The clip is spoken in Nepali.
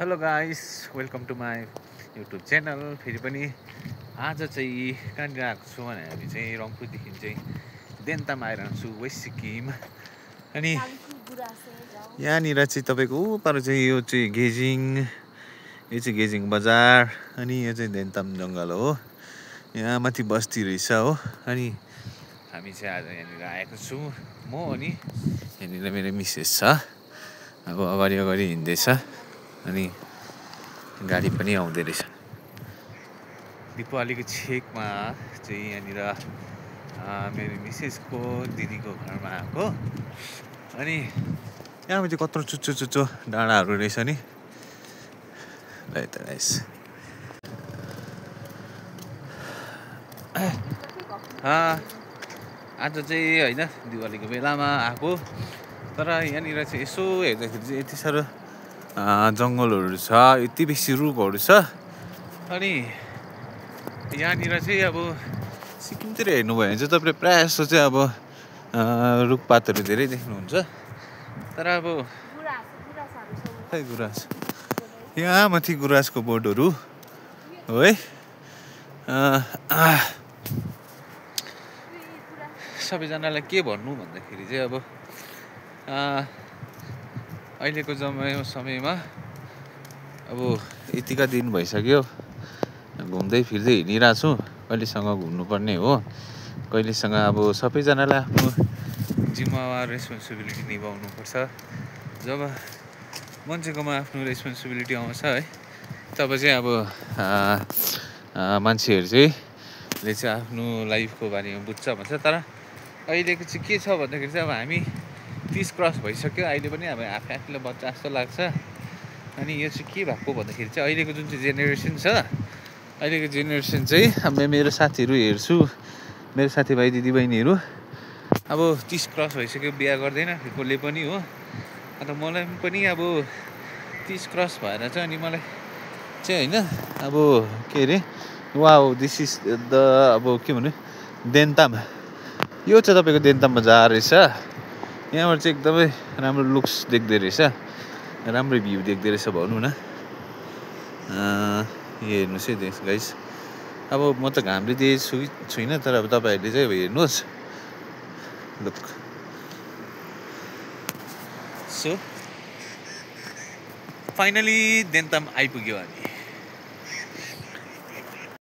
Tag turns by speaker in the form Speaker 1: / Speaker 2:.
Speaker 1: Hello guys, welcome to my YouTube channel. फेरि पनि आज चाहिँ कहाँनिर आएको छु भने हामी चाहिँ रम्फूदेखि चाहिँ देन्ताम आइरहन्छु छु वेस्ट सिक्किम। अनि यहाँनिर चाहिँ तपाईँको पर चाहिँ यो चाहिँ गेजिङ, यो चाहिँ गेजिङ बजार, अनि यो चाहिँ देन्ताम जङ्गल हो। यहाँ माथि बस्ती रहेछ हो। अनि हामी चाहिँ आज यहाँनिर आएको छु म, अनि यहाँनिर मेरो मिसेस छ। अब अगाडि अगाडि हिँड्दैछ, अनि गाडी पनि आउँदै रहेछ। दिपावलीको छेकमा चाहिँ यहाँनिर मेरो मिसेसको दिदीको घरमा आएको। अनि यहाँ चाहिँ कत्रो चुच्चो डाँडाहरू रहेछ नि। ल त गाइस, आज चाहिँ होइन दिवालीको बेलामा आएको, तर यहाँनिर चाहिँ यसो हेर्दाखेरि चाहिँ यति साह्रो जङ्गलहरू छ, यति बेसी रुखहरू छ। अनि यहाँनिर चाहिँ अब सिक्किमतिर हेर्नुभयो भने चाहिँ तपाईँले प्रायः जस्तो चाहिँ अब रुखपातहरू धेरै देख्नुहुन्छ। तर अब खै गुराँस, यहाँ माथि गुराँसको बोटहरू हो है। सबैजनालाई के भन्नु भन्दाखेरि चाहिँ अब अहिलेको समयमा अब यतिका दिन भइसक्यो, घुम्दै फिर्दै हिँडिरहेको छु। कहिलेसँग घुम्नुपर्ने हो, कहिलेसँग अब सबैजनालाई आफ्नो जिम्मेवार रेस्पोन्सिबिलिटी निभाउनुपर्छ। जब मान्छेकोमा आफ्नो रेस्पोन्सिबिलिटी आउँछ है, तब चाहिँ अब मान्छेहरू चाहिँ आफ्नो लाइफको बारेमा बुझ्छ भन्छ। तर अहिलेको चाहिँ के छ भन्दाखेरि चाहिँ अब हामी 30 क्रस भइसक्यो, अहिले पनि अब आफैलाई बच्चा जस्तो लाग्छ। अनि यो चाहिँ के भएको भन्दाखेरि चाहिँ अहिलेको जुन चाहिँ जेनेरेसन छ, अहिलेको जेनेरेसन चाहिँ अब मेरो साथीहरू हेर्छु, मेरो साथीभाइ दिदीबहिनीहरू अब 30 क्रस भइसक्यो, बिहा गर्दैन कसले पनि हो। अन्त मलाई पनि अब 30 क्रस भएर चाहिँ अनि मलाई चाहिँ होइन अब के अरे, वाउ दिस इज द अब के भन्नु, देन्ताम। यो चाहिँ तपाईँको देन्ताम बजार रहेछ। यहाँबाट चाहिँ एकदमै राम्रो लुक्स देख्दै रहेछ, राम्रो भ्यू देख्दै रहेछ भनौँ न। हेर्नुहोस् है गाइस, अब म त घामले दिएको छुइनँ, तर अब तपाईँहरूले चाहिँ अब हेर्नुहोस्। लुक, सो फाइनली देन्ताम आइपुग्यो हामी।